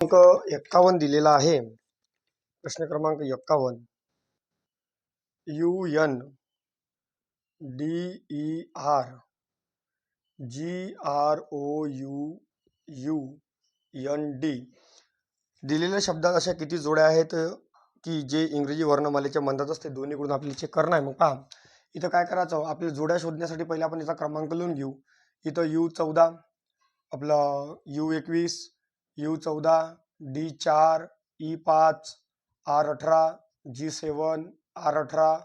क्रमांक 51 दिलेला आहे. प्रश्न क्रमांक 51. UN DER GROUND दिलेल्या शब्दात अशा किती जोड्या आहेत की जे इंग्रजी वर्णमालेच्या मंदात असते? दोन्हीकडून आपल्याला चेक करणं आहे. मग पहा, इथं काय करायचं, आपल्या जोड्या शोधण्यासाठी पहिले आपण याचा क्रमांक लिहून घेऊ. इथं U14, आपलं U21, U14, D4, E5, R18, G7, R18,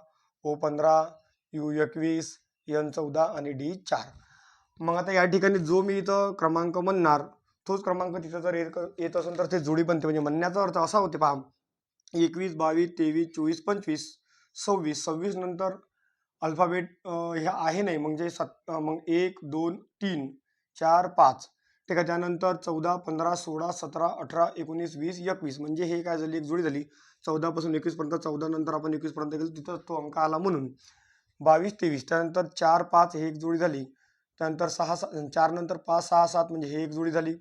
O15, U21, N14 आणि D4. मग आता या ठिकाणी जो मी इथं क्रमांक म्हणणार तोच क्रमांक तिथं जर येत असेल तर ते जोडी बनते. म्हणजे म्हणण्याचा अर्थ असा होते, पहा, 21, 22, 23, 24, 25, 26. 26 नंतर अल्फाबेट हे आहे नाही, म्हणजे मग 1, 2, 3, 4, 5. ठीक आहे. त्यानंतर 14, 15, 16, 17, 18, 19, 20, 21. म्हणजे हे काय झाली, एक जोडी झाली. 14 पासून 21 पर्यंत, 14 नंतर आपण 21 पर्यंत गेलो, तिथं तो अंक आला म्हणून 22, 23. त्यानंतर 4, 5 हे एक जोडी झाली. त्यानंतर 6, 4 नंतर 5, 6, 7 म्हणजे हे एक जोडी झाली.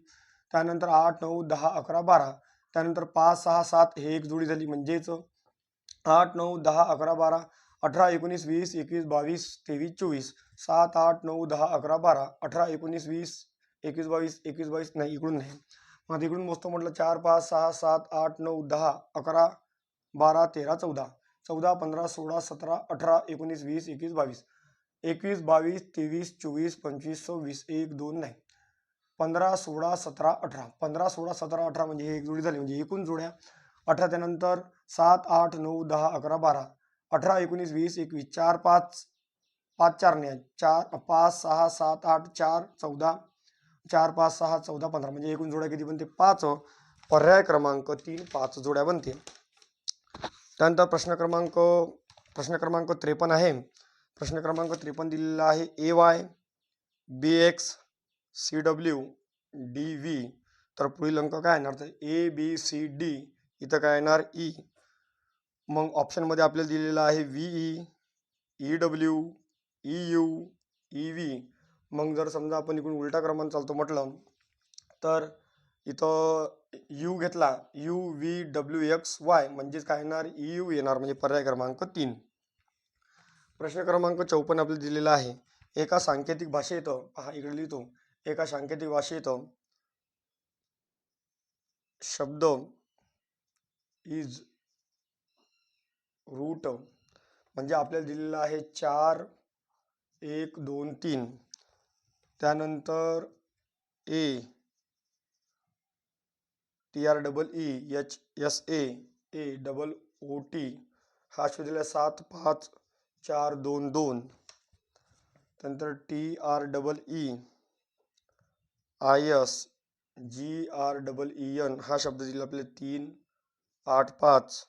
त्यानंतर 8, 9, 10, 11, 12. त्यानंतर 5, 6, 7 हे एक जोडी झाली. म्हणजेच 8, 9, 10, 11, 12, 18, 19, 20, 21, 22, 23, 24. 7, 8, 9, 10, 11, 12, 18, 19, 20, 21, 22, 21, 22 नाही, इकडून नाही. मग इकडून मोजतो म्हटलं 4, 5, 6, 7, 8, 9, 10, 11, 12, 13, 14. 14, 15, 16, 17, 18, 19, 20, 21, 22. 21, 22, 23, 24, 25, 26. 1, 2 नाही. 15, 16, 17, 18. 15, 16, 17, 18 म्हणजे हे एक जोडी झाली. म्हणजे एकूण जोड्या 18. त्यानंतर 7, 8, 9, 10, 11, 12, 18, 19, 20, 21. 4, 5, 5, 4 नाही. 4, 5, 6, 7, 8, 4, 14. 4, 5, 6, 14, 15. म्हणजे एकूण जोड्या किती बनते? 5. पर्याय क्रमांक 3, 5 जोड्या बनते. त्यानंतर प्रश्न क्रमांक 53 आहे. प्रश्न क्रमांक 53 दिलेला आहे. AY BX CW DV. तर पुढील अंक काय येणार? तर ABCD. इथं काय येणार? E. मग ऑप्शनमध्ये आपल्याला दिलेलं आहे VE, EW, EU, EV. मग जर समजा आपण इकडून उलटा क्रमांक चालतो म्हटलं तर इथं U घेतला, UVWXY म्हणजेच काय येणार? EU येणार. म्हणजे पर्याय क्रमांक 3. प्रश्न क्रमांक 54 आपल्याला दिलेला आहे. एका सांकेतिक भाषेत, पहा इकडे लिहितो, एका सांकेतिक भाषेत शब्द इज रूट म्हणजे आपल्याला दिलेला आहे 4, 1, 2, 3. त्यानंतर A TREEHSA हा शोधलेला 7, 5, 4, 2, 2. त्यानंतर TREEISGREEN हा शब्द दिला आपल्याला 3, 8, 5.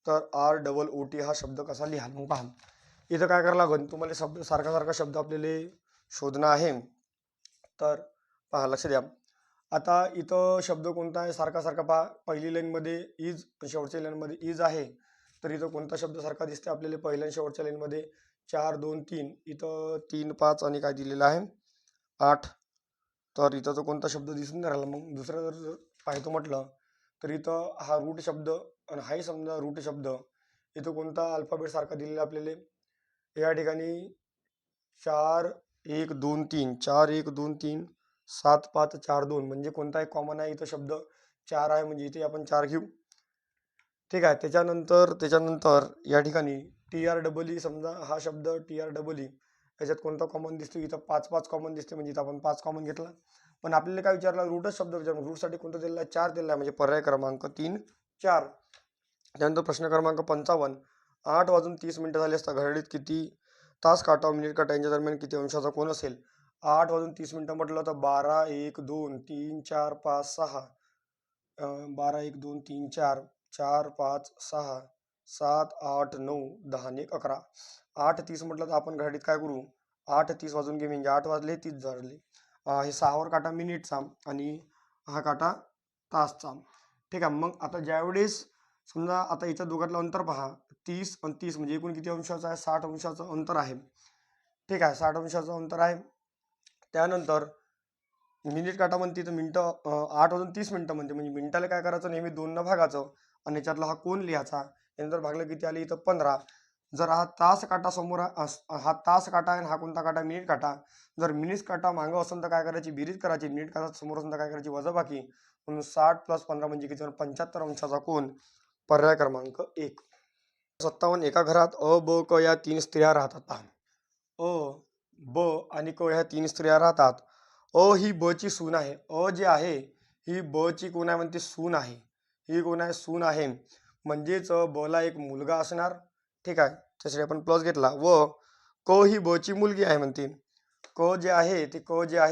तर ROOT हा शब्द कसा लिहाल? मग पहा, इथं काय करावं लागेल, तुम्हाला शब्द सारखा शब्द आपल्याला शोधणं आहे. तर पहा, लक्ष द्या. आता इथं शब्द कोणता आहे सारखा? पहा, पहिली लाईनमध्ये इज, शेवटच्या लाईनमध्ये इज आहे. तर इथं कोणता शब्द सारखा दिसते आपल्याला? पहिल्या आणि शेवटच्या लाईनमध्ये 4, 2, 3. इथं 3, 5 आणि काय दिलेलं आहे? 8. तर इथं तो कोणता शब्द दिसून नाही राहिला. मग दुसरा जर पाहतो म्हटलं तर इथं हा रूट शब्द आणि हाही समजा रूट शब्द, इथं कोणता अल्फाबेट सारखा दिलेला आपल्याला? या ठिकाणी 4, 1, 2, 3. 4, 1, 2, 3. 7, 5, 4, 2. म्हणजे कोणता एक कॉमन आहे? इथं शब्द 4 आहे, म्हणजे इथे आपण 4 घेऊ. ठीक आहे. त्याच्यानंतर या ठिकाणी TREE समजा हा शब्द TREE याच्यात कोणता कॉमन दिसतो? इथं 5, 5 कॉमन दिसते, म्हणजे इथं आपण 5 कॉमन घेतला. पण आपल्याला काय विचारला? रूटच शब्द विचारला. रूटसाठी कोणता दिलेला आहे? 4 दिलेला आहे. म्हणजे पर्याय क्रमांक 3, 4. त्यानंतर प्रश्न क्रमांक 55. 8 वाजून 30 मिनिटं झाली असता घड्याळीत किती तास काटा मिनिट काटा यांच्या दरम्यान किती अंशाचा कोन असेल? 8 वाजून 30 मिनिटं म्हटलं तर 12, 1, 2, 3, 4, 5, 6. 12, 1, 2, 3, 4, 4, 5, 6, 7, 8, 9, 10 आणि 11. 8, 30 म्हटलं तर आपण घड्याळीत काय करू? 8, 30 वाजून घे, म्हणजे 8 वाजले 30 झाले. हे 6वर काटा मिनिटचा आणि हा काटा तासचा. ठीक आहे. मग आता ज्यावेळेस समजा आता याच्या दोघातलं अंतर पहा, 30 आणि 30 म्हणजे एकूण किती अंशाचं आहे? 60 अंशाचं अंतर आहे. ठीक आहे, 60 अंशाचं अंतर आहे. त्यानंतर मिनिट काटा म्हणते तर मिनटं 8 वाजून 30 मिनिटं म्हणते, म्हणजे मिनिटाला काय करायचं नेहमी 2 भागाचं आणि याच्यातला हा कोण लिहायचा. यानंतर भागलं किती आले इथं 15. जर हा तास काटा समोर हा तास काटा आहे, हा कोणता काटा मिनिट काटा. जर मिनिट काटा मागं असेल तर काय करायची बेरीज करायची, मिनिट काटा समोर असेल तर काय करायची वजाबाकी. म्हणून 60 + 15 म्हणजे किती 75 अंशाचा कोन. पर्याय क्रमांक 1. 57. एका घरात अ, ब, क या 3 स्त्रिया राहतात. अ, ब आणि क ह्या 3 स्त्रिया राहतात. अ ही ब ची सून आहे. अ जी आहे ही ब ची कोण आहे म्हणते सून आहे. ही कोण आहे सून आहे. म्हणजेच ब ला एक मुलगा असणार. ठीक आहे, त्यासाठी आपण प्लस घेतला. व क ही ब ची मुलगी आहे म्हणते. क जे आहे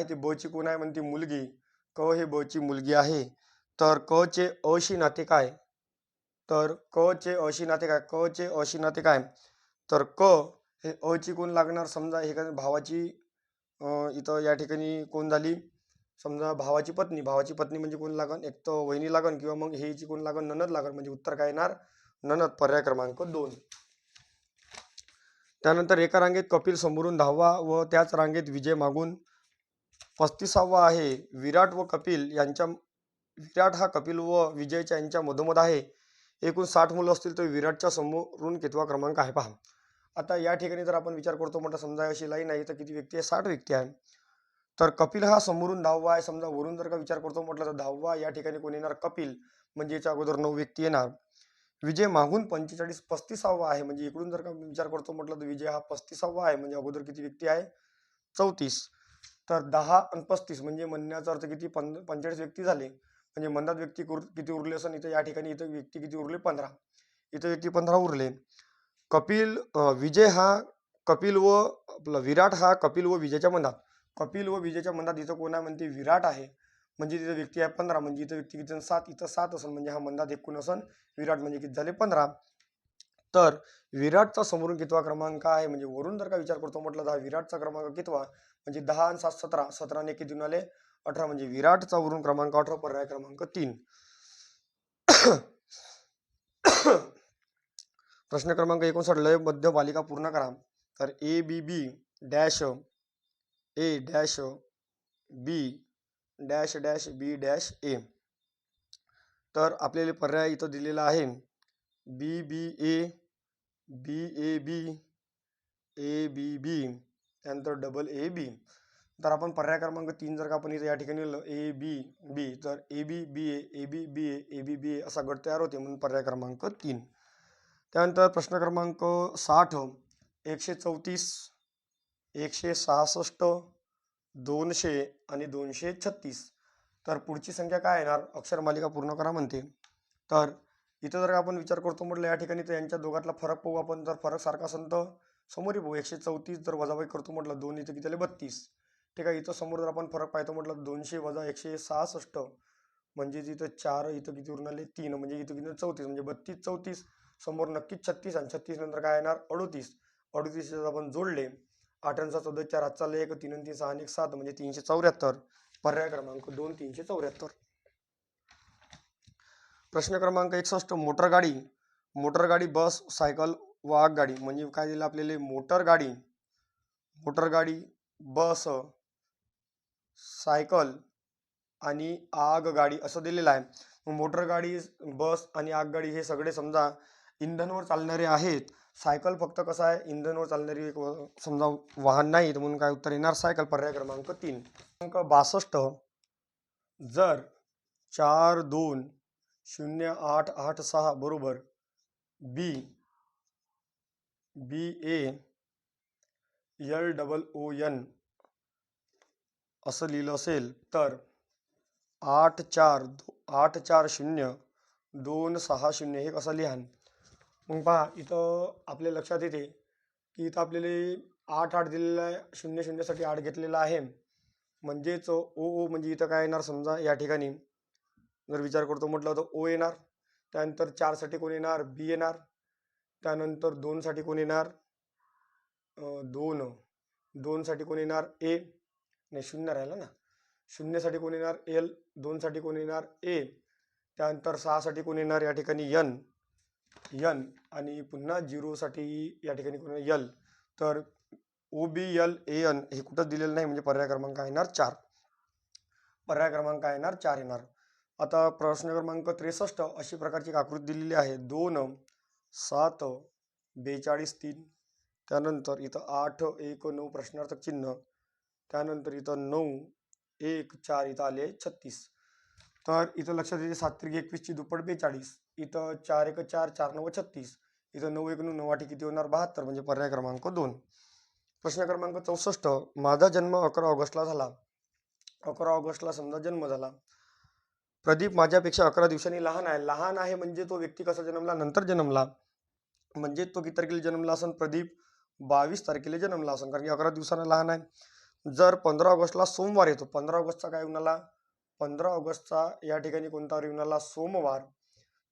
ते ब ची कोण आहे म्हणते मुलगी. क हे ब ची मुलगी आहे. तर क चे अशी नाते काय. तर क चे अशी नाते काय. क चे अशी नाते काय. तर क हे अ ची कोण लागणार. समजा हे काय भावाची इथं या ठिकाणी कोण झाली. समजा भावाची पत्नी म्हणजे कोण लागन. एक तर वहिनी लागन किंवा मग हे जी कोण लागन ननद लागन. म्हणजे उत्तर काय येणार ननद. पर्याय क्रमांक 2. त्यानंतर एका रांगेत कपिल समोरून 10वा व त्याच रांगेत विजय मागून 35वा आहे. विराट हा कपिल व विजयच्या यांच्या मधोमध आहे. एकूण 60 मुलं असतील तर विराटच्या समोरून कितवा क्रमांक आहे पहा. आता या ठिकाणी जर आपण विचार करतो म्हटलं समजा अशी लाईन आहे तर किती व्यक्ती आहे 60 व्यक्ती आहे. तर कपिल हा समोरून 10वा आहे. समजा वरून जर का विचार करतो म्हटलं तर 10वा या ठिकाणी कोण येणार कपिल. म्हणजे याच्या अगोदर 9 व्यक्ती येणार. विजय मागून 35वा आहे. म्हणजे इकडून जर का विचार करतो म्हटलं तर विजय हा 35वा आहे. म्हणजे अगोदर किती व्यक्ती आहे 34. तर 10 आणि 35 म्हणजे म्हणण्याचा अर्थ किती 45 व्यक्ती झाले. म्हणजे मंदात व्यक्ती किती उरले असं. इथं या ठिकाणी इथं व्यक्ती किती उरले 15. इथं व्यक्ती 15 उरले. विजय हा कपिल व आपला विराट हा कपिल व विजयच्या मंदात. कपिल व विजयच्या मंदात इथं कोण आहे म्हणते विराट आहे. म्हणजे तिथं व्यक्ती आहे 15. म्हणजे इथं व्यक्ती किती 7. इथं 7 असेल. म्हणजे हा मंदात एक कोण असेल विराट. म्हणजे किती झाले 15. तर विराटचा समोरून कितवा क्रमांक आहे. म्हणजे वरून जर का विचार करतो म्हटलं तर विराटचा क्रमांक कितवा. म्हणजे 10 आणि 7 17. 17 ने किती आले 18. म्हणजे विराटचा वरून क्रमांक 18. पर्याय क्रमांक 3. प्रश्न क्रमांक 59. लय मध्य मालिका पूर्ण करा. तर A B B dash A dash B dash dash B dash A. तर आपल्याला पर्याय इथं दिलेला आहे बी बी A B A B A B बी त्यानंतर डबल ए बी. तर आपण पर्याय क्रमांक 3 जर का आपण इथं या ठिकाणी ए बी बी तर A B B A B B A B बी असा गट तयार होते. म्हणून पर्याय क्रमांक 3. त्यानंतर प्रश्न क्रमांक 60. 134 166 200 आणि 236. तर पुढची संख्या काय येणार. अक्षर मालिका पूर्ण करा म्हणते. तर इथं जर आपण विचार करतो म्हटलं या ठिकाणी तर यांच्या दोघातला फरक पाहू आपण. जर फरक सारखा असेल तर समोर पाहू. 134 जर वजाबाकी करतो म्हटलं 2 इथं किती आले 32. ठीक आहे. इथं समोर जर आपण फरक पाहतो म्हटलं 200 वजा 166 म्हणजे इथं 4 इथं किती उरून आले 3. म्हणजे इथं किती 34. म्हणजे 32 34 समोर नक्कीच 36 आणि 36 नंतर काय येणार 38. 38 आपण जोडले 8 आणि 7 14 4 हात चालले 1 3 आणि 3 6 आणि 1 7 म्हणजे 374. पर्याय क्रमांक 2 374. प्रश्न क्रमांक 61. मोटरगाडी बस सायकल व आगगाडी. म्हणजे काय दिलं आपल्याला मोटरगाडी बस सायकल आणि आगगाडी असं दिलेलं आहे. मोटरगाडी बस आणि आगगाडी हे सगळे समजा इंधनवर चालणारे आहेत. सायकल फक्त कसं आहे इंधनवर चालणारी एक समजा वाहन नाही. तर म्हणून काय उत्तर येणार सायकल. पर्याय क्रमांक 3. क्रमांक 62. जर 42086 बरोबर बी ए LOON असं लिहिलं असेल तर 84026 हे कसं लिहान. मग पहा इथं आपल्या लक्षात येते की इथं आपल्याला 8 दिलेलं आहे. 00 साठी 8 घेतलेला आहे. म्हणजेच ओ म्हणजे इथं काय येणार समजा या ठिकाणी जर विचार करतो म्हटलं तर ओ येणार. त्यानंतर 4 साठी कोण येणार बी येणार. त्यानंतर 2 साठी कोण येणार 2 साठी कोण येणार ए नाही 0 राहिला ना. 0 साठी कोण येणार एल. 2 साठी कोण येणार ए. त्यानंतर 6 साठी कोण येणार या ठिकाणी एन आणि पुन्हा 0 साठी या ठिकाणी कोण एल. तर OBLAN हे कुठंच दिलेलं नाही. म्हणजे पर्याय क्रमांक येणार 4. पर्याय क्रमांक काय येणार 4 येणार. आता प्रश्न क्रमांक 63 अशी प्रकारची एक आकृती दिलेली आहे. 2 7 42 3 त्यानंतर इथं 8 1 9 प्रश्नार्थक चिन्ह त्यानंतर इथं 9 1 4 इथं आले 36. तर इथं लक्षात येते 7 त्रिक 21 ची दुप्पट 42 इथं 4 1 4 4 9 36 इथं 9 1 9 8 किती होणार 72 म्हणजे पर्याय क्रमांक 2. प्रश्न क्रमांक 64 माझा जन्म 11 ऑगस्टला झाला. 11 ऑगस्टला समजा जन्म झाला. प्रदीप माझ्यापेक्षा 11 दिवसांनी लहान आहे. लहान आहे म्हणजे तो व्यक्ती कसा जन्मला नंतर जन्मला म्हणजे तो किती तारखेला जन्मला असेल प्रदीप 22 तारखेला जन्मला असेल कारण की 11 दिवसांना लहान आहे. जर 15 ऑगस्टला सोमवार येतो 15 ऑगस्टचा काय येऊन आला 15 ऑगस्टचा या ठिकाणी कोणता वार येऊन आला सोमवार.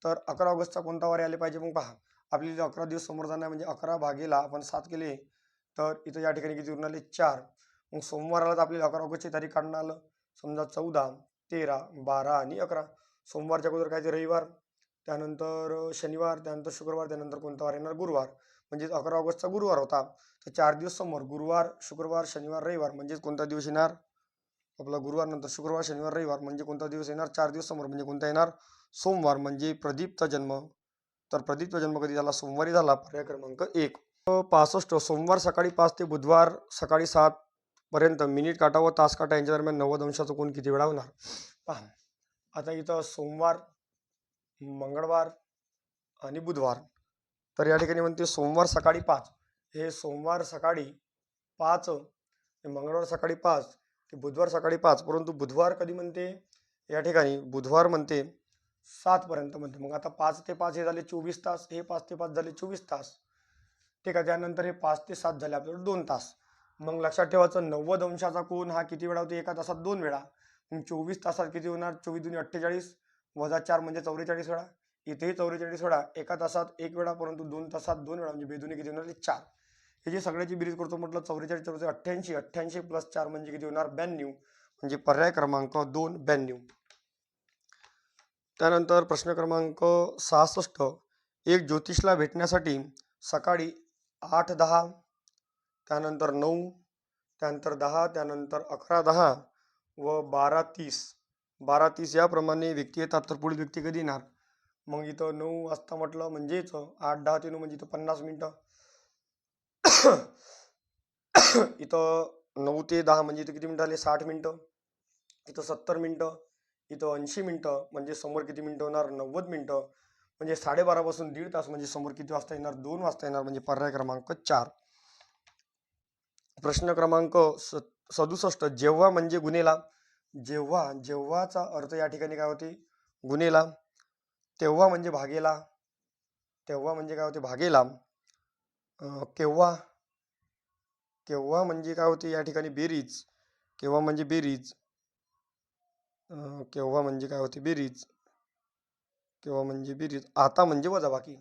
तर 11 ऑगस्टचा कोणता वार आले पाहिजे मग पहा आपली 11 दिवस समोर जाणार म्हणजे 11 भागेला आपण 7 केले तर इथं या ठिकाणी किती येऊन आले 4. मग सोमवार आला तर आपल्याला 11 ऑगस्टची तारीख काढणं आलं समजा 14 13 12 आणि 11. सोमवारच्या अगोदर काय ते रविवार त्यानंतर शनिवार त्यानंतर शुक्रवार त्यानंतर कोणता वार येणार गुरुवार म्हणजे 11 ऑगस्टचा गुरुवार होता. तर 4 दिवस समोर गुरुवार शुक्रवार शनिवार रविवार म्हणजे कोणता दिवस येणार आपला गुरुवार नंतर शुक्रवार शनिवार रविवार म्हणजे कोणता दिवस येणार 4 दिवस समोर म्हणजे कोणता येणार सोमवार म्हणजे प्रदीपचा जन्म. तर प्रदीपचा जन्म कधी झाला सोमवारी झाला. पर्याय क्रमांक 1. 65 सोमवार सकाळी 5 ते बुधवार सकाळी 7 पर्यंत मिनिट काटा व तास काटा यांच्या दरम्यान 90 अंशाचा कोण किती वेळा होणार पहा. आता इथं सोमवार मंगळवार आणि बुधवार तर या ठिकाणी म्हणते सोमवार सकाळी 5 हे सोमवार सकाळी 5 मंगळवार सकाळी 5 ते बुधवार सकाळी 5 परंतु बुधवार कधी म्हणते या ठिकाणी बुधवार म्हणते 7 पर्यंत म्हणते. मग आता 5 ते 5 हे झाले 24 तास हे 5 ते 5 झाले 24 तास ठीक आहे. त्यानंतर हे 5 ते 7 झाले आपल्याला 2 तास. मग लक्षात ठेवायचं 90 अंशाचा कोन हा किती वेळा होतो एका तासात 2 वेळा. मग 24 तासात किती होणार 24 दुनी 48 वजा 4 म्हणजे 44 वेळा. इथेही 44 वेळा एका तासात 1 वेळा परंतु 2 तासात 2 वेळा म्हणजे बेदुनी किती होणार 4. हे जे सगळ्याची बेरीज करतो म्हटलं 44 44 88 88 प्लस 4 म्हणजे किती होणार 92 म्हणजे पर्याय क्रमांक 2 92. त्यानंतर प्रश्न क्रमांक 66 एक ज्योतिषला भेटण्यासाठी सकाळी 8:10 त्यानंतर 9 त्यानंतर 10 त्यानंतर 11:10 व 12:30 12:30 याप्रमाणे व्यक्ती येतात. तर पुढील व्यक्ती कधी येणार मग इथं 9 वाजता म्हटलं म्हणजेच 8:10 ते 9 म्हणजे इथं 50 मिनिटं इथं 9 ते 10 म्हणजे इथं किती मिनिटं आले 60 मिनिटं इथं 70 मिनिटं इथं 80 मिनिटं म्हणजे समोर किती मिनिटं होणार 90 मिनिटं म्हणजे 12:30 पासून 1.5 तास म्हणजे समोर किती वाजता येणार 2 वाजता येणार म्हणजे पर्याय क्रमांक 4. प्रश्न क्रमांक 67 जेव्हा म्हणजे गुन्हेला जेव्हा जेव्हाचा अर्थ या ठिकाणी काय होते गुन्हेला तेव्हा म्हणजे भागेला तेव्हा म्हणजे काय होते भागेला केव्हा केव्हा म्हणजे काय होते या ठिकाणी बेरीज केव्हा म्हणजे बेरीज केव्हा म्हणजे काय होते बेरीज केव्हा म्हणजे बेरीज आता म्हणजे वजाबाकी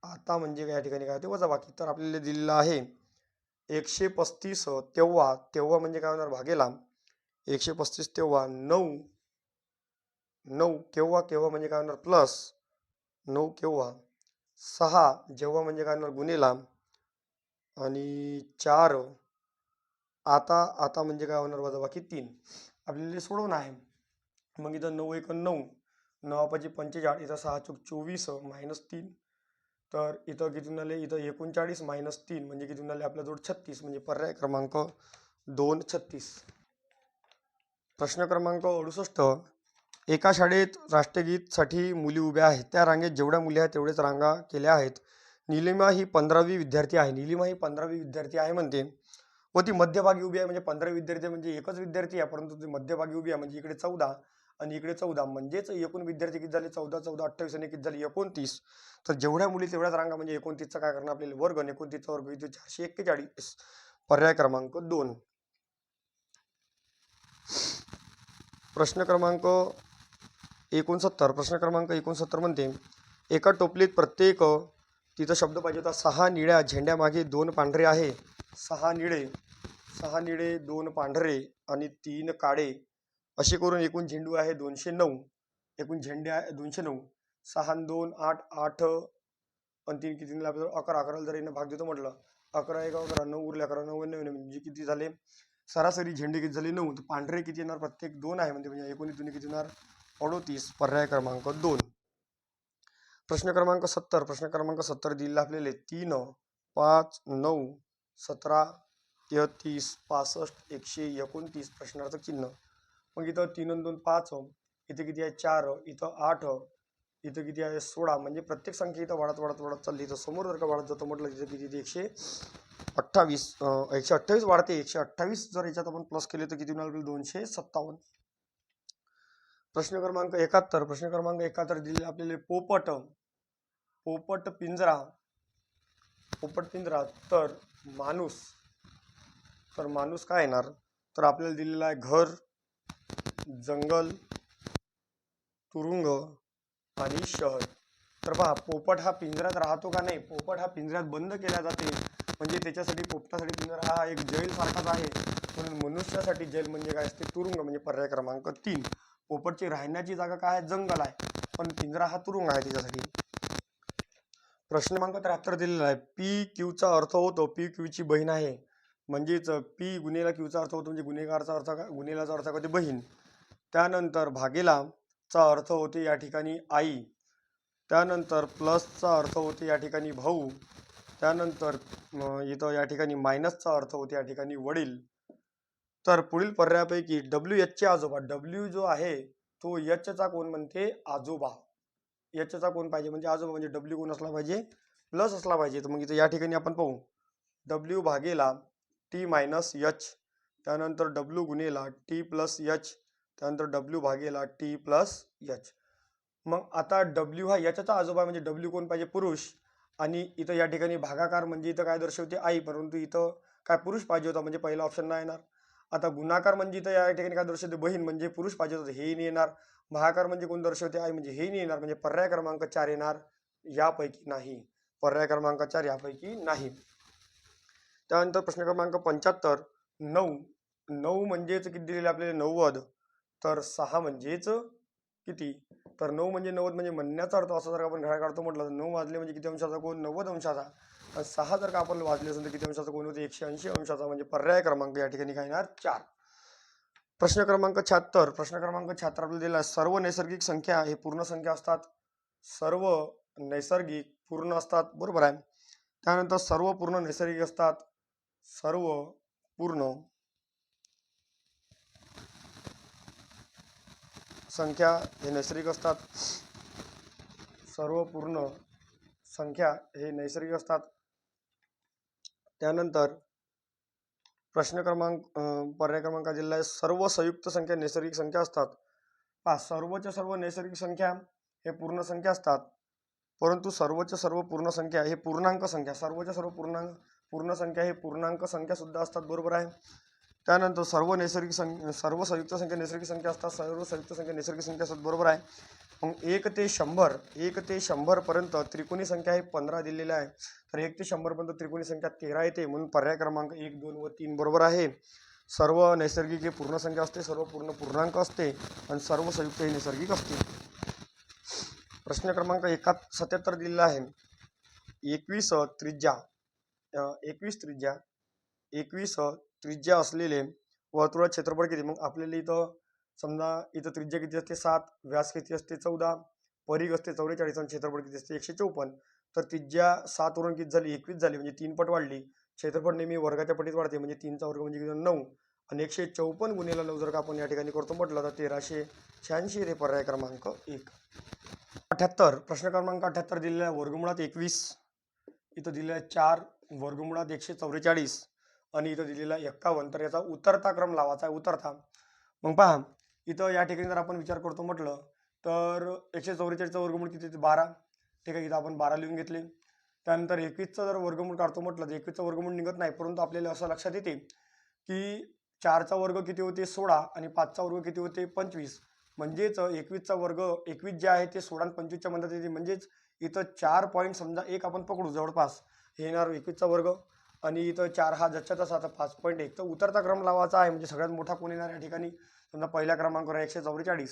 आता म्हणजे या ठिकाणी काय होते वजाबाकी. तर आपल्याला दिलेलं आहे 135 तेव्हा तेव्हा म्हणजे काय होणार भागेला 135 तेव्हा 9 9 केव्हा केव्हा म्हणजे काय होणार प्लस 9 केव्हा 6 जेव्हा म्हणजे काय होणार गुन्हेला आणि 4 आता आता म्हणजे काय होणार वजाबाकी 3. आपल्याला सोडवणं आहे. मग इथं 9 1 9 9 5 45 इथं 6 चूक 24 -3 तर इथं किती झाले इथं 39 -3 म्हणजे किती झाले आपल्याजवळ 36 म्हणजे पर्याय क्रमांक 2 36. प्रश्न क्रमांक 68 एका शाळेत राष्ट्रगीतसाठी मुली उभ्या आहेत त्या रांगेत जेवढ्या मुली आहेत तेवढेच रांगा केल्या आहेत. निलिमा ही 15वी विद्यार्थी आहे निलिमा ही 15वी विद्यार्थी आहे म्हणते व ती मध्यभागी उभी आहे म्हणजे 15 विद्यार्थी म्हणजे एकच विद्यार्थी आहे परंतु ती मध्यभागी उभी आहे म्हणजे इकडे 14 आणि इकडे 14 म्हणजेच एकूण विद्यार्थी किती झाले 14 14 28 आणि किती झाले 29. तर जेवढ्या मुली तेवढ्याच रांगा म्हणजे 29चा काय करणार आपल्याला वर्ग 29चा वर्ग इथे 441 पर्याय क्रमांक 2. प्रश्न क्रमांक 69 प्रश्न क्रमांक 69 म्हणते एका टोपलीत प्रत्येक तिथं शब्द पाहिजे होता 6 निळ्या झेंड्यामागे 2 पांढरे आहे 6 निळे 2 पांढरे आणि 3 काळे असे करून एकूण झेंडू आहे 209 एकूण झेंडे आहे 209 6 2 8 8 आणि 3 किती आपल्याला 11 11 जर यानं भाग देतो म्हटलं 11 1 11 9 उरले 11 9 म्हणजे किती झाले सरासरी झेंडे किती झाले 9, तर पांढरे किती येणार प्रत्येक 2 आहे म्हणजे एकूण दुनी किती होणार 38, पर्याय क्रमांक 2. प्रश्न क्रमांक 70 दिलेला आपल्याला 3, 5, 9, 17, 33, 65, 129 प्रश्नार्थक चिन्ह. मग इथं 3 आणि 2 5, इथे किती आहे 4, इथं 8, इथं किती आहे 16, म्हणजे प्रत्येक संख्या इथं वाढत चालली. इथं समोर जर का वाढत जातो म्हटलं तिथं किती 128 वाढते. 128 जर याच्यात आपण प्लस केले तर किती होणार 257. प्रश्न क्रमांक 71 दिलेले आपल्याला पोपट पिंजरा तर माणूस काय येणार, तर आपल्याला दिलेला आहे घर, जंगल, तुरुंग आणि शहर. तर पहा पोपट हा पिंजऱ्यात राहतो का नाही, पोपट हा पिंजऱ्यात बंद केला जाते म्हणजे त्याच्यासाठी पोपटासाठी पिंजरा हा एक जेल सारखाच आहे. म्हणून मनुष्यासाठी जेल म्हणजे काय असते तुरुंग, म्हणजे पर्याय क्रमांक 3. पोपटची राहण्याची जागा काय आहे जंगल आहे, पण पिंजरा हा तुरुंग आहे त्याच्यासाठी. प्रश्न क्रमांक 73 दिलेला आहे पी क्यूचा अर्थ होतो, पी क्यूची बहीण आहे. म्हणजेच पी गुन्हेला क्यूचा अर्थ होतो म्हणजे गुन्हेगारचा अर्थ काय, गुन्हेगारचा अर्थ काय बहीण. त्यानंतर भागेला चा अर्थ होते या ठिकाणी आई. त्यानंतर प्लसचा अर्थ होते या ठिकाणी भाऊ. त्यानंतर इथं या ठिकाणी मायनसचा अर्थ होते या ठिकाणी वडील. तर पुढील पर्यायापैकी डब्ल्यू एचचे आजोबा, डब्ल्यू जो आहे तो एचचा कोण म्हणते आजोबा. एचचा कोण पाहिजे म्हणजे आजोबा, म्हणजे डब्ल्यू कोण असला पाहिजे प्लस असला पाहिजे. तर मग इथं या ठिकाणी आपण पाहू डब्ल्यू भागेला टी मायनस एच, त्यानंतर डब्ल्यू गुणेला टी प्लस एच, त्यानंतर डब्ल्यू भागेला टी प्लस एच. मग आता डब्ल्यू हा याच्याचा आजोबा म्हणजे डब्ल्यू कोण पाहिजे पुरुष, आणि इथं या ठिकाणी भागाकार म्हणजे इथं काय दर्शवते आई, परंतु इथं काय पुरुष पाहिजे होता म्हणजे पहिला ऑप्शन नाही येणार. आता गुणाकार म्हणजे इथं या ठिकाणी काय दर्शवते बहीण म्हणजे पुरुष पाहिजे होतं हेही नाही येणार. भागाकार म्हणजे कोण दर्शवते आई म्हणजे हेही नाही येणार, म्हणजे पर्याय क्रमांक 4 येणार यापैकी नाही. पर्याय क्रमांक 4 यापैकी नाही. त्यानंतर प्रश्न क्रमांक 75 9 म्हणजेच किती दिलेले आपल्याला 90, तर 6 म्हणजेच किती, तर 9 म्हणजे 90 म्हणजे म्हणण्याचा अर्थ असा जर आपण घड्याळ काढतो म्हटलं तर 9 वाजले म्हणजे किती अंशाचा कोण 90 अंशाचा, आणि 6 जर का आपण वाजले असेल तर किती अंशाचा कोण होते 180 अंशाचा, म्हणजे पर्याय क्रमांक या ठिकाणी काय येणार 4. प्रश्न क्रमांक 76 आपल्याला दिला सर्व नैसर्गिक संख्या हे पूर्ण संख्या असतात. सर्व नैसर्गिक पूर्ण असतात, बरोबर आहे. त्यानंतर सर्व पूर्ण नैसर्गिक असतात. सर्व पूर्ण संख्या हे नैसर्गिक असतात. सर्व पूर्ण संख्या हे नैसर्गिक असतात. त्यानंतर प्रश्न क्रमांक पर्याय क्रमांक दिलेला आहे सर्व संयुक्त संख्या नैसर्गिक संख्या असतात. सर्वच्या सर्व नैसर्गिक संख्या हे पूर्ण संख्या असतात, परंतु सर्वच्या सर्व पूर्ण संख्या हे पूर्णांक संख्या, सर्वच्या सर्व पूर्ण संख्या हे पूर्णांक संख्या सुद्धा असतात, बरोबर आहे. त्यानंतर सर्व संयुक्त संख्या नैसर्गिक संख्या असतात, सर्व संयुक्त संख्या नैसर्गिक संख्या असतात, बरोबर आहे. मग 1 ते 100 पर्यंत त्रिकोणी संख्या हे 15 दिलेल्या आहे, तर 1 ते 100 पर्यंत त्रिकोणी संख्या 13 येते, म्हणून पर्याय क्रमांक 1, 2 व 3 बरोबर आहे. सर्व नैसर्गिक हे पूर्ण संख्या असते, सर्व पूर्ण पूर्णांक असते आणि सर्व संयुक्त हे नैसर्गिक असते. प्रश्न क्रमांक 77 दिलेला आहे 21 त्रिज्या असलेले वर्तुळाचे क्षेत्रफळ किती. मग आपल्याला इथं समजा इथं त्रिज्या किती असते 7, व्यास किती असते 14, परिघ असते 44 आणि क्षेत्रफळ किती असते 154. तर त्रिज्या 7 वरून किती झाली 21 झाली, म्हणजे 3 पट वाढली. क्षेत्रफळ नेहमी वर्गाच्या पटीत वाढते, म्हणजे 3चा वर्ग म्हणजे किती 9, आणि 154 गुणिले 9 जर का आपण या ठिकाणी करतो म्हटलं तर 1386 हे पर्याय क्रमांक 1. 78 प्रश्न क्रमांक 78 दिलेला वर्गमुळात 21, इथं दिलेला 4 वर्गमुळात 144 आणि इथं दिलेला 51. तर याचा उतरता क्रम लावायचा आहे, उतरता. मग पहा इथं या ठिकाणी जर आपण विचार करतो म्हटलं तर 144चा वर्गमूळ किती 12, ठीक आहे, इथं आपण 12 लिहून घेतले. त्यानंतर 21चा जर वर्गमूळ काढतो म्हटलं तर 21चा वर्गमूळ निघत नाही, परंतु आपल्याला असं लक्षात येते की 4चा वर्ग किती होते 16 आणि 5चा वर्ग किती होते 25, म्हणजेच 21चा वर्ग 21 जे आहे ते 16 आणि 25च्या मध्यात येते, म्हणजेच इथं 4 पॉईंट समजा एक आपण पकडू जवळपास हे येणार 21चा वर्ग, आणि इथं 4 हा जच्चा तसा आता 5.1. तर उतरता क्रम लावायचा आहे, म्हणजे सगळ्यात मोठा कोण येणार या ठिकाणी समजा पहिल्या क्रमांकावर 144,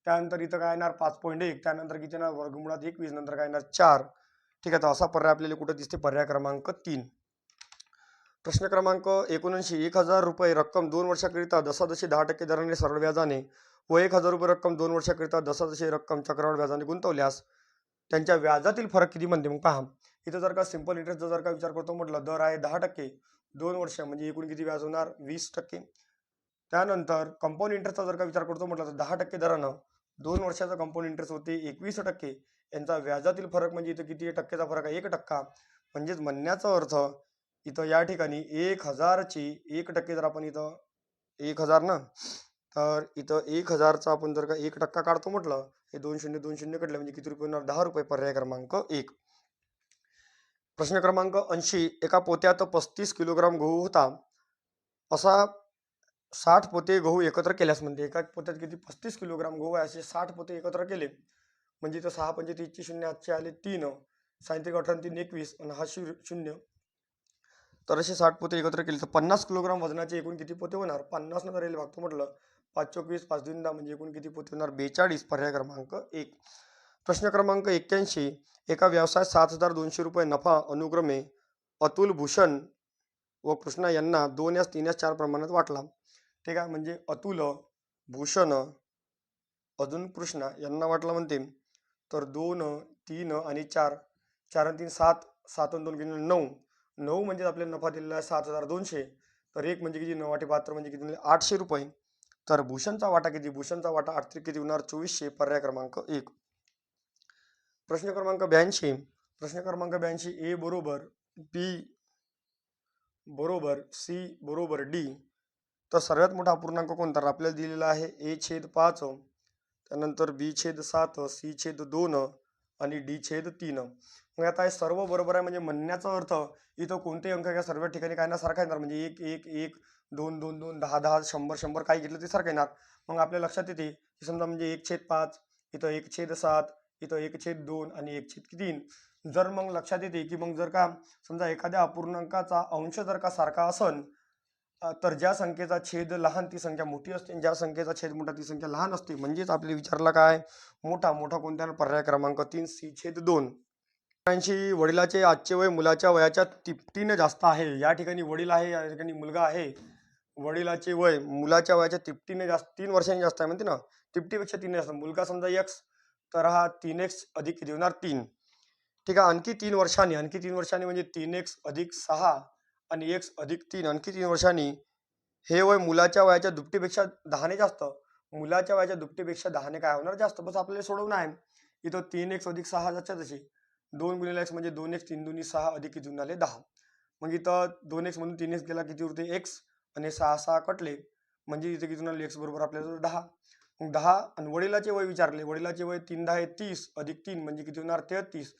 त्यानंतर इथं काय येणार 5.1, त्यानंतर किती येणार वर्गमुळात 21, नंतर काय येणार 4, ठीक आहे. तर असा पर्याय आपल्याला कुठं दिसते पर्याय क्रमांक 3. प्रश्न क्रमांक 79, 1,000 रुपये रक्कम 2 वर्षाकरिता दशादशी 10% दराने सरळ व्याजाने व 1,000 रुपये रक्कम 2 वर्षाकरिता दशादशी रक्कम चक्रवाढ व्याजाने गुंतवल्यास त्यांच्या व्याजातील फरक किती म्हणते. मग पहा, इथं जर का सिंपल इंटरेस्टचा जर का विचार करतो म्हटलं, दर आहे 10%, 2 वर्ष म्हणजे एकूण किती व्याज होणार 20%. त्यानंतर कंपाऊंड इंटरेस्टचा जर का विचार करतो म्हटलं तर 10% दरानं 2 वर्षाचा कंपाऊंड इंटरेस्ट होते 21%. यांचा व्याजातील फरक म्हणजे इथं किती टक्केचा फरक आहे 1%. म्हणजेच म्हणण्याचा अर्थ इथं या ठिकाणी 1,000ची 1% जर आपण इथं 1,000 ना, तर इथं 1,000चा आपण जर का 1% काढतो म्हटलं, हे 2 शून्य कटले म्हणजे किती रुपये होणार 10 रुपये. पर्याय क्रमांक 1. प्रश्न क्रमांक 80, एका पोत्यात 35 किलोग्राम गहू होता. असा 60 पोते गहू एकत्र केल्यास म्हणते एका पोत्यात किती 35 किलोग्राम गहू आहे, असे 60 पोते एकत्र केले म्हणजे इथं 6 पंचे 30 शून्य, हातचे आले 3, 37 18 3 21 आणि हा 0. तर असे 60 पोते एकत्र केले तर 50 किलोग्राम वजनाचे एकूण किती पोते होणार. 50 न रेल भागतो म्हटलं 5 चोक 20, 5 2 10 म्हणजे एकूण किती पोते होणार 42. पर्याय क्रमांक 1. प्रश्न क्रमांक 81, एका व्यवसायात 7,200 रुपये नफा अनुक्रमे अतुल, भूषण व कृष्णा यांना 2 3 4 प्रमाणात वाटला. ठीक आहे, म्हणजे अतुल, भूषण अजून कृष्णा यांना वाटला म्हणते. तर 2 3 आणि 4, 4 आणि 3 7, 7 आणि 2 किती 9. 9 म्हणजे आपल्याला नफा दिलेला आहे 7,200. तर 1 म्हणजे किती 9 वाटे 72 म्हणजे किती 800 रुपये. तर भूषणचा वाटा किती, भूषणचा वाटा 8 किती होणार 2400. पर्याय क्रमांक 1. प्रश्न क्रमांक 82, प्रश्न क्रमांक 82, ए बरोबर बी बरोबर सी बरोबर डी. तर सर्वात मोठा अपूर्णांक कोणता आपल्याला दिलेला आहे a/5, त्यानंतर b/7, c/2 आणि d/3. मग आता हे सर्व बरोबर आहे म्हणजे म्हणण्याचा अर्थ इथं कोणतेही अंक घ्या सर्व ठिकाणी काय ना सारखा येणार. म्हणजे 1 1 1 2 2 2 10 10 100 100 काही घेतलं ते सारखं येणार. मग आपल्या लक्षात येते की समजा म्हणजे 1/5, इथं 1/7, इथं 1/2 आणि 1/3. जर मग लक्षात येते की मग जर का समजा एखाद्या अपूर्णांकाचा अंश जर का सारखा असन तर ज्या संख्येचा छेद लहान ती संख्या मोठी असते, ज्या संख्येचा छेद मोठा ती संख्या लहान असते. म्हणजेच आपले विचारला काय मोठा. मोठा कोणत्या. पर्याय क्रमांक 3 c/2. वडिलाचे आजचे वय मुलाच्या वयाच्या तिपटीने जास्त आहे. या ठिकाणी वडील आहे, या ठिकाणी मुलगा आहे. वडिलाचे वय मुलाच्या वयाच्या तिपटीने जास्त 3 वर्षांनी जास्त आहे म्हणते ना, तिपटीपेक्षा 3 जास्त. मुलगा समजा x तर हा 3x अधिक किती होणार 3. ठीक आहे, आणखी 3 वर्षांनी म्हणजे 3x अधिक 6 आणि x अधिक 3 आणखी 3 वर्षांनी हे वय मुलाच्या वयाच्या दुपटीपेक्षा 10ने जास्त. मुलाच्या वयाच्या दुपटीपेक्षा 10ने काय होणार जास्त. बस आपल्याला सोडवणं आहे. इथं 3x अधिक 6 जास्त तसे 2 गुणिले x म्हणजे 2x 3 2 6 अधिक किती झाले 10. मग इथं 2x मधून 3x गेला किती उरते x आणि 6 6 कटले म्हणजे इथे किती झाले x बरोबर आपल्याला 10. मग 10 आणि वडिलाचे वय विचारले. वडिलाचे वय 3 10 30 अधिक 3 म्हणजे किती होणार 33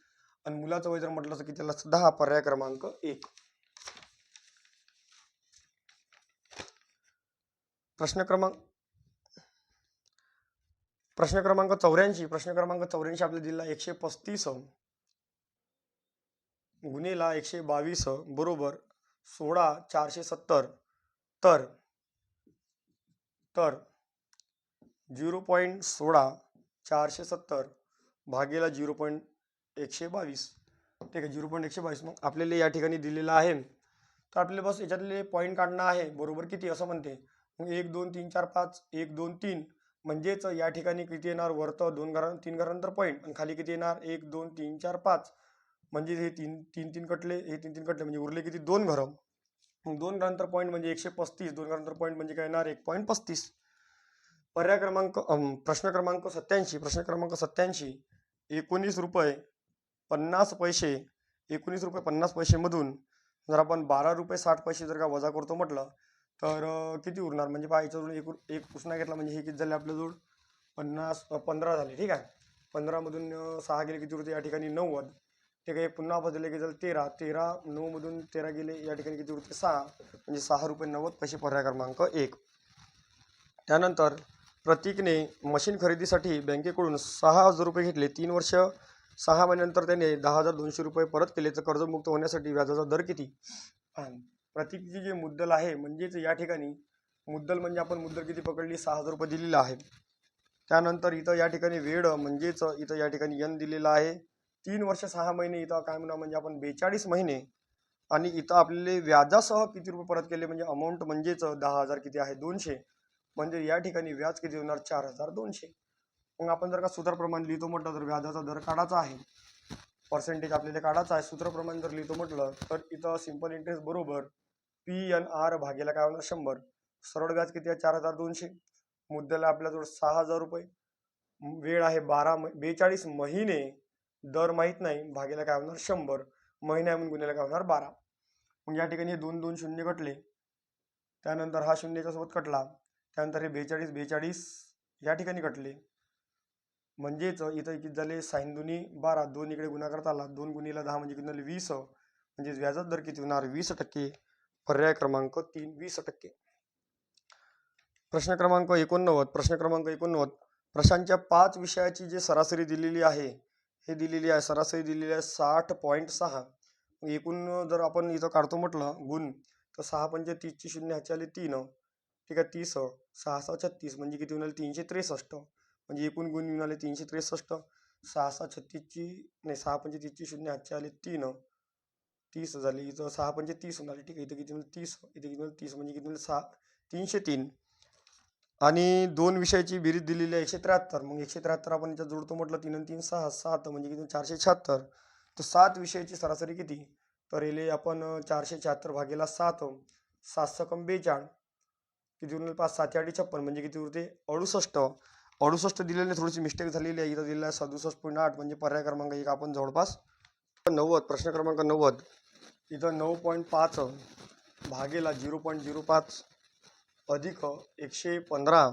आणि मुलाचं वय जर म्हटलं तर किती 10. पर्याय क्रमांक 1. प्रश्न क्रमांक 84, प्रश्न क्रमांक 84 आपल्याला दिला 135 गुणिला 122 बरोबर 16 470. तर 0.16 470 भागेला 0.122. ठीक आहे, 0.122. मग आपल्याला या ठिकाणी दिलेला आहे तर आपल्याला बस याच्यातले पॉईंट काढणं आहे. बरोबर किती असं म्हणते. मग 1 2 3 4 5 1 2 3 म्हणजेच या ठिकाणी किती येणार वरत 2 घरां 3 घरानंतर पॉईंट आणि खाली किती येणार 1 2 3 4 5 म्हणजे हे 3 3 कटले, हे 3 3 कटले म्हणजे उरले किती 2 घरं. मग 2 घरानंतर पॉईंट म्हणजे 135, 2 घरानंतर पॉईंट म्हणजे काय येणार 1.35. पर्याय क्रमांक प्रश्न क्रमांक 87, प्रश्न क्रमांक 87, 19 रुपये 50 पैसे 19 रुपये 50 पैसे मधून जर आपण 12 रुपये 60 पैसे जर का वजा करतो म्हटलं तर किती उरणार. म्हणजे पहा याच्याजवळ एक पुसणा घेतला म्हणजे हे किती झाले आपल्याजवळ 15 झाले. ठीक आहे, 15 मधून 6 गेले किती उरते या ठिकाणी 90. ठीक आहे, पुन्हा बदलले की झालं 13 13 9 मधून 13 गेले या ठिकाणी किती उरते 6 म्हणजे 6 रुपये 90 पैसे. पर्याय क्रमांक 1. त्यानंतर प्रतीकने मशीन खरेदीसाठी बँकेकडून 6,000 रुपये घेतले. 3 वर्ष 6 महिन्यानंतर त्याने 10,200 रुपये परत केले तर कर्जमुक्त होण्यासाठी व्याजाचा दर किती. प्रतीकची जे मुद्दल आहे म्हणजेच या ठिकाणी मुद्दल म्हणजे आपण मुद्दल किती पकडली 6,000 रुपये दिलेला आहे. त्यानंतर इथं या ठिकाणी वेळ म्हणजेच इथं या ठिकाणी n दिलेला आहे. 3 वर्ष 6 महिने इथं काय म्हणा म्हणजे आपण 42 महिने आणि इथं आपल्याला व्याजासह किती रुपये परत केले म्हणजे अमाऊंट म्हणजेच 10,000 किती आहे 200, म्हणजे या ठिकाणी व्याज किती होणार 4,200. मग आपण जर का सूत्रप्रमाणे लिहितो म्हटलं तर व्याजाचा दर काढायचा आहे, पर्सेंटेज आपल्याला काढायचा आहे, सूत्रप्रमाणे जर लिहितो म्हटलं तर इथं सिंपल इंटरेस्ट बरोबर PNR भागेला काय होणार 100. सरळ व्याज किती आहे 4,200, मुद्दल आपल्याजवळ 6,000 रुपये, वेळ आहे 42 महिने, दर माहीत नाही, भागेला काय होणार 100, महिन्याहून गुन्ह्याला काय होणार 12. मग या ठिकाणी हे 2 शून्य कटले, त्यानंतर हा शून्याच्या सोबत कटला, त्यानंतर हे 42 या ठिकाणी कटले, म्हणजेच इथं किती झाले साइन दुनी 12, 2 इकडे गुणाकार आला, 2 गुणिले 10 म्हणजे किती झाले 20, म्हणजे व्याजाचा दर किती होणार 20%. पर्याय क्रमांक 3 20%. प्रश्न क्रमांक 89. प्रश्नांच्या 5 विषयाची जी सरासरी दिलेली आहे, हे दिलेली आहे सरासरी दिलेली आहे 60.6. एकूण जर आपण इथं काढतो म्हटलं गुण तर 6 पंचे 30 ची शून्य ह्याचे आले 3, ठीक आहे 30, 6 6 36 म्हणजे किती होणार 363, म्हणजे एकूण गुण येऊन आले 363. 6 6 36 ची नाही 6 पंचे 30 ची शून्य ह्याचे आले 3, 30 झाले, इथं 6 पंचे 30 होणार, ठीक आहे इथं किती होणार 30, इथे किती होणार 30 म्हणजे किती होणार 6 303. आणि 2 विषयाची बेरीज दिलेली आहे 173, मग 173 आपण याच्यात जोडतो म्हटलं 3 आणि 3 6 7 म्हणजे किती 476. तर 7 विषयाची सरासरी किती, तर येले आपण 476 भागेला 7, 7 सकम 42, किती उरले 5 7 8 56 म्हणजे किती उरते 68. 68 दिलेले थोडीशी मिस्टेक झालेली आहे, इथं दिलेलं आहे 67.8 म्हणजे पर्याय क्रमांक 1 आपण जवळपास 90. प्रश्न क्रमांक 90, इथं 9.5 भागेला 0.05 अधिक 115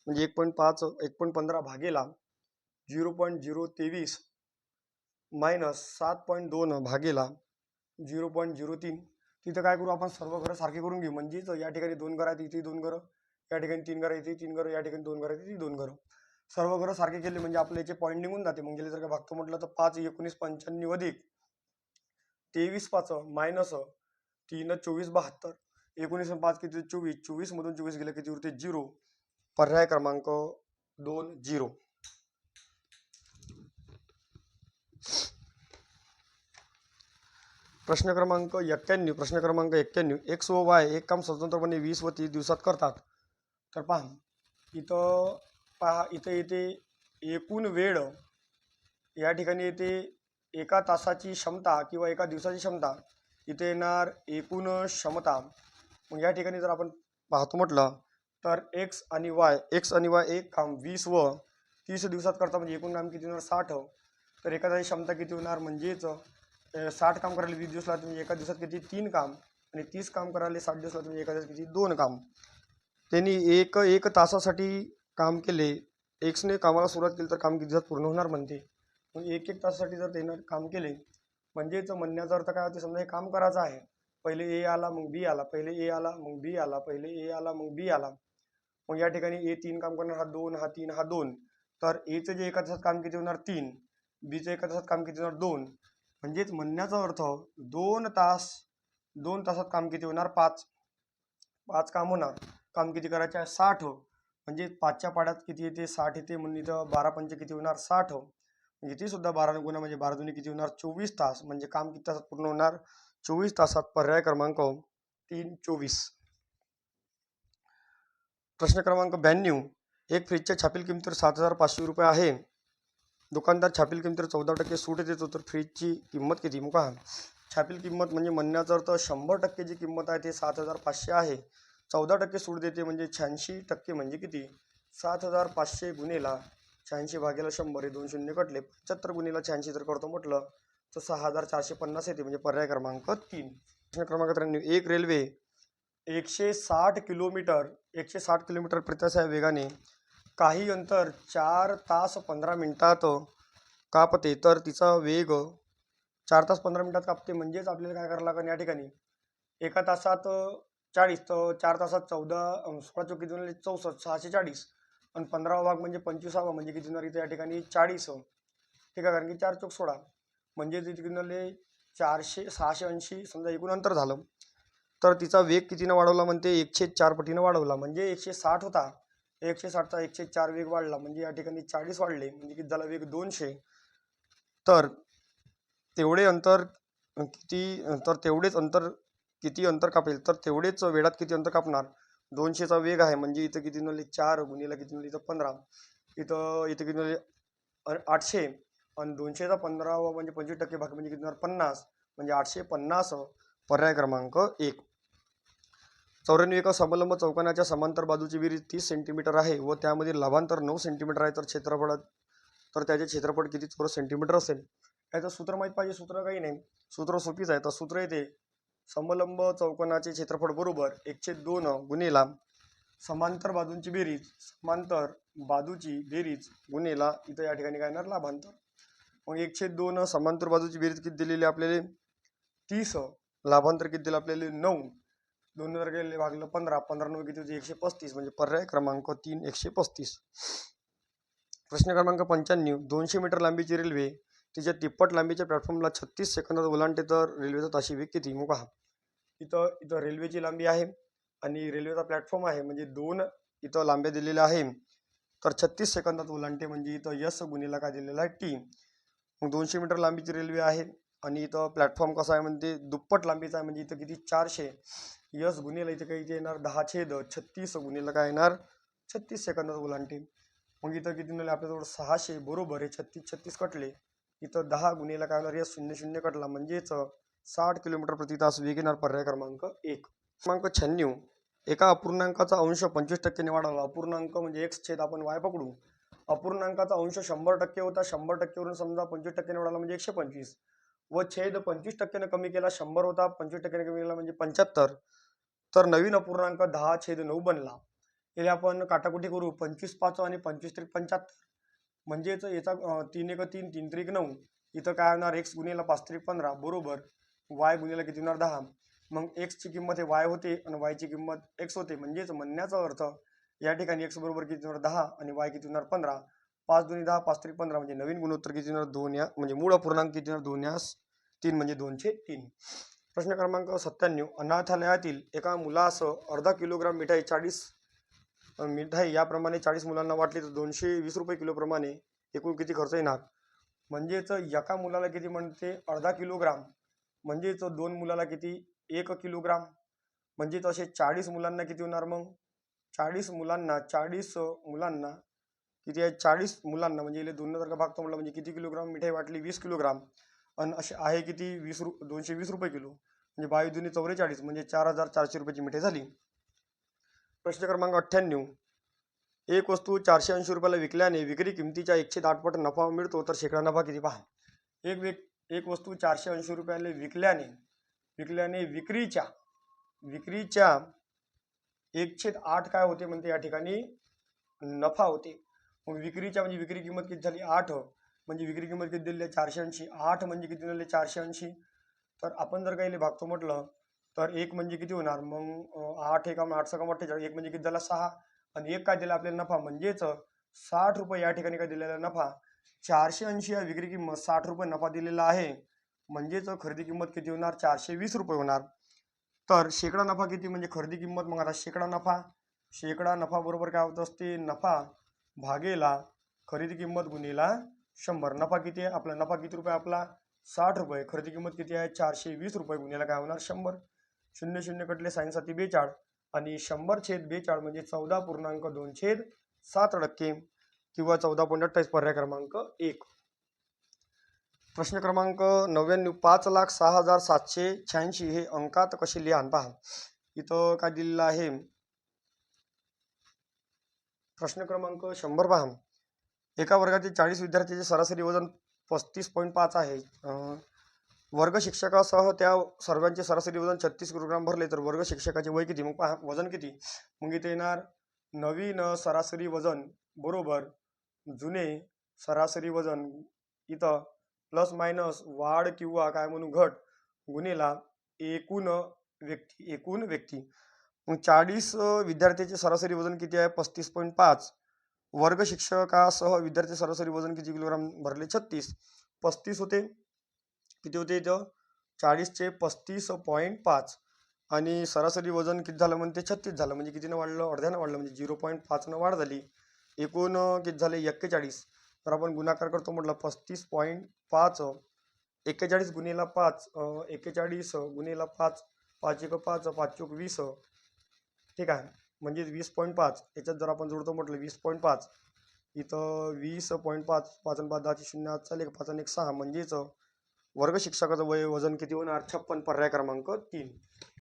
म्हणजे 1.15 भागेला 0.023 मायनस 7.2 भागेला 0.03. तिथं काय करू आपण सर्व घरं सारखे करून घेऊ, म्हणजेच या ठिकाणी 2 घरं आहेत इथे 2 घरं, या ठिकाणी 3 घरं इथे 3 घरं, या ठिकाणी 2 घरं इथे 2 घरं, सर्व घरं सारखे केले म्हणजे आपले याचे पॉईंट निघून जाते. मग गेले जर का भागतो म्हटलं तर 5 19 95 अधिक 23 5 मायनस 3 24 72, 19 5 किती 24, 24 मधून 24 गेले किती उरते 0. पर्याय क्रमांक 2 0. प्रश्न क्रमांक 91. एक्स व वाय एक काम स्वतंत्रपणे 20 व 30 दिवसात करतात. तर पहा इथं येते एकूण वेळ, या ठिकाणी येते एका तासाची क्षमता किंवा एका दिवसाची क्षमता, इथे येणार एकूण क्षमता. मग या ठिकाणी जर आपण पाहतो म्हटलं तर एक्स आणि वाय एक काम 20 व 30 दिवसात करतात, म्हणजे एकूण काम किती होणार 60. तर एका तासाची क्षमता किती होणार म्हणजेच 60 काम करायला 20 दिवस लागतात, म्हणजे एका दिवसात किती 3 काम, आणि 30 काम करायला 60 दिवस लागतात, म्हणजे एका दिवसात किती 2 काम. त्यांनी एक तासासाठी काम केले, एक्सने कामाला सुरुवात केली तर काम किती दिवसात पूर्ण होणार म्हणते. मग एक तासासाठी जर त्यानं काम केले म्हणजेच म्हणण्याचा अर्थ काय होते, समजा हे काम करायचं आहे, पहिले ए आला मग बी आला, पहिले ए आला मग बी आला, पहिले ए आला मग बी आला. मग या ठिकाणी ए 3 काम करणार, हा 2 हा 3 हा 2, तर एचं जे एका तासात काम किती होणार 3, बीचं एका तासात काम किती होणार 2, म्हणजेच म्हणण्याचा अर्थ 2 तासात काम किती होणार 5 काम होणार. काम किती करायचे आहे 60, म्हणजे 5च्या पाड्यात किती येते 60 येते, म्हणून इथं 12 पंचे किती होणार 60, इथे सुद्धा 12 गुणा म्हणजे 12 दुनी किती होणार 24 तास, म्हणजे काम किती तासात पूर्ण होणार 24 तासात. पर्याय क्रमांक 3 24. प्रश्न क्रमांक 92. एक फ्रीजच्या छापील किमतीवर 7,500 रुपये आहे, दुकानदार छापील किमतीवर 14% सूट देतो, तर फ्रीजची किंमत किती. मग पहा छापील किंमत म्हणजे म्हणण्याचा अर्थ 100% जी किंमत आहे ते 7,500 आहे, 14% सूट देते म्हणजे 86% म्हणजे किती 7,500 गुणेला 86 भागेला 100, हे 2 शून्य कटले, 75 गुणेला 86 जर करतो म्हटलं तर 6,450 येते, म्हणजे पर्याय क्रमांक 3. प्रश्न क्रमांक 93. एक रेल्वे 160 किलोमीटर प्रति तास या वेगाने काही अंतर 4 तास 15 मिनिटात कापते, तर तिचा वेग 4 तास 15 मिनिटात कापते, म्हणजेच आपल्याला काय करावं लागेल, या ठिकाणी एका तासात 40, तर 4 तासात 16 चौक किती होणार 64, 640, आणि 15वा भाग म्हणजे 25वा म्हणजे किती होणार इथे या ठिकाणी 40, ठीक आहे, कारण की 4 चौक 16, म्हणजे तिथे किती होणार 680 समजा एकूण अंतर झालं. तर तिचा वेग कितीनं वाढवला म्हणते 104 पटीनं वाढवला, म्हणजे 160 होता, 160चा 104 वेग वाढला, म्हणजे या ठिकाणी 40 वाढले, म्हणजे किती झाला वेग 200. तर तेवढे अंतर तर तेवढेच अंतर किती अंतर कापेल, तर तेवढेच वेळात किती अंतर कापणार. 200चा वेग आहे म्हणजे इथं किती निघाले 4 गुणिले किती निघाले इथं 15, इथं इथं किती निघाले 800 आणि 200चा 15 म्हणजे 25% भाग म्हणजे किती होणार 50, म्हणजे 850 पर्याय क्रमांक 1. 94 एका समलंब चौकोनाच्या समांतर बाजूची बेरीज 30 सेंटीमीटर आहे व त्यामध्ये लाभांतर 9 सेंटीमीटर आहे, तर त्याचे क्षेत्रफळ किती चौरस सेंटीमीटर असेल. याचं सूत्र माहीत पाहिजे. सूत्र काही नाही, सूत्र सोपीच आहे. तर सूत्र येते समलंब चौकोनाचे क्षेत्रफळ बरोबर 1/2 गुणिला समांतर बाजूंची बेरीज गुणिला इथं या ठिकाणी काय येणार लाभांतर. मग 1/2 समांतर बाजूची बेरीज किती दिलेली आपल्याला 30, लाभांतर किती दिलं आपल्याला 9, 2 जर गेले भागलं 15, 15 9 किती होते 135, म्हणजे पर्याय क्रमांक 3 135. प्रश्न क्रमांक 95. 200 मीटर लांबीची रेल्वे तिच्या तिप्पट लांबीच्या प्लॅटफॉर्मला 36 सेकंदात ओलांडते तर रेल्वेचा ताशी वेग किती. मग पहा इथं रेल्वेची लांबी आहे आणि रेल्वेचा प्लॅटफॉर्म आहे, म्हणजे 2 इथं लांब्या दिलेल्या आहे. तर 36 सेकंदात ओलांडते म्हणजे इथं यस गुणिला काय दिलेला आहे टी. मग 200 मीटर लांबीची रेल्वे आहे आणि इथं प्लॅटफॉर्म कसा आहे म्हणजे दुप्पट लांबीचा आहे, म्हणजे इथं किती 400 यस गुणिला इथे काही येणार 10/36 गुणिला काय येणार 36 सेकंदात ओलांडते. मग इथं किती मिळाले आपल्याजवळ 600 बरोबर आहे 36 कटले, इथं 10 गुणिला काय होणार यस 0 कटला म्हणजेच 60 किलोमीटर प्रति तास वेग येणार. पर्याय क्रमांक 1. क्रमांक 96. एका अपूर्णांकाचा अंश 25% वाढवला. अपूर्णांक म्हणजे एक्स छेद आपण वाय पकडू. अपूर्णांकाचा अंश 100% होता, 100% वरून समजा 25% वाढवला म्हणजे 125 व छेद 25% कमी केला, 100 होता 25% कमी केला म्हणजे 75, तर नवीन अपूर्णांक 10/9 बनला. याला आपण काटाकुटी करू. 25 5 आणि 25 त्रिक 75, म्हणजेच याचा 3 1 3 3 त्रिक 9, इथं काय होणार एक्स गुणिला 5 त्रिक 15 बरोबर वाय गुणिला किती होणार 10. मग एक्सची किंमत हे वाय होते आणि वायची किंमत एक्स होते, म्हणजेच म्हणण्याचा अर्थ या ठिकाणी एक्स बरोबर किती होणार 10 आणि वाय किती होणार 15. 5 2 10 5 त्रिक 15 म्हणजे नवीन गुणोत्तर किती होणार 2 या म्हणजे मूळ अपूर्णांक किती होणार 2 या 3 म्हणजे 203. प्रश्न क्रमांक 97. अनाथालयातील एका मुलास अर्धा किलोग्राम मिठाई याप्रमाणे 40 मुलांना वाटली तर 220 रुपये किलो प्रमाणे एकूण किती खर्च येणार. म्हणजेच एका मुलाला किती म्हणते अर्धा किलोग्राम, म्हणजेच 2 मुलाला किती 1 किलोग्राम, म्हणजे असे 40 मुलांना किती होणार. मग 40 मुलांना किती आहे 40 मुलांना म्हणजे 2 जर का भागतो म्हटलं म्हणजे किती किलोग्राम मिठाई वाटली 20 किलोग्राम आणि असे आहे किती 220 रुपये किलो, म्हणजे 22 दुनी 44 म्हणजे 4400 रुपयाची मिठाई झाली. प्रश्न क्रमांक 98. एक वस्तू 480 रुपयाला विकल्याने विक्री किमतीच्या 108 पट नफा मिळतो तर शेकडा नफा किती. पहा एक वस्तू 480 रुपयाला विकल्याने विक्रीच्या 1/8 काय होते म्हणते या ठिकाणी नफा होते. मग विक्रीच्या म्हणजे विक्री किंमत किती झाली 8, म्हणजे विक्री किंमत किती दिली 480, 8 म्हणजे किती झाले 480, तर आपण जर काही भागतो म्हटलं तर 1 म्हणजे किती होणार. मग 8 1 8 6 48, 1 म्हणजे किती झाला 6 आणि 1 काय दिला आपल्याला नफा, म्हणजेच 60 रुपये या ठिकाणी काय दिलेला नफा. 480 या विक्री किंमत 60 रुपये नफा दिलेला आहे, म्हणजेच खरेदी किंमत किती होणार 420 रुपये होणार. तर शेकडा नफा किती म्हणजे खरेदी किंमत. मग आता शेकडा नफा बरोबर काय होत असते नफा भागेला खरेदी किंमत गुणिला 100. नफा किती आहे आपला, नफा किती रुपये आपला 60 रुपये, खरेदी किंमत किती आहे 420 रुपये गुणिला काय होणार 100. 0 कटले 6×7 आणि 100/42 म्हणजे 14.2/7% किंवा 14.28 पर्याय क्रमांक 1. प्रश्न क्रमांक 99. 5,06,786 हे अंकात कसे लिहान. पहा इथं काय दिलेलं आहे. प्रश्न क्रमांक 100 पहा. एका वर्गातील 40 विद्यार्थ्यांचे सरासरी वजन 35.5 आहे. वर्ग शिक्षकासह त्या सर्वांचे सरासरी वजन 36 किलोग्राम भरले तर वर्ग शिक्षकाचे वय किती. मग पहा वजन किती. मग इथे येणार नवीन सरासरी वजन बरोबर जुने सरासरी वजन, इथं प्लस मायनस वाढ किंवा काय म्हणू घट गुणिला एकूण व्यक्ती. मग 40 विद्यार्थ्याचे सरासरी वजन किती आहे 35.5. वर्ग शिक्षकासह विद्यार्थी सरासरी वजन किती किलोग्राम भरले 36. 35 होते किती होते इथं 40चे 35.5 आणि सरासरी वजन किती झालं म्हणते 36 झालं, म्हणजे कितीनं वाढलं अर्ध्यानं वाढलं, म्हणजे 0.5नं वाढ झाली. एकूण किती झाले 41. तर आपण गुणाकार करतो म्हटलं 35.5 41 गुणिले 5 41 गुणिले 5 5 एक 5 5 चोक 20 ठीक आहे म्हणजे 20.5 याच्यात जर आपण जोडतो म्हटलं 20.5 इथं 20.5 5 आणि 5 10 शून्य आत चालेल 5 आणि 1 6 म्हणजेच वर्ग शिक्षकाचं वजन किती होणार 56 पर्याय क्रमांक 3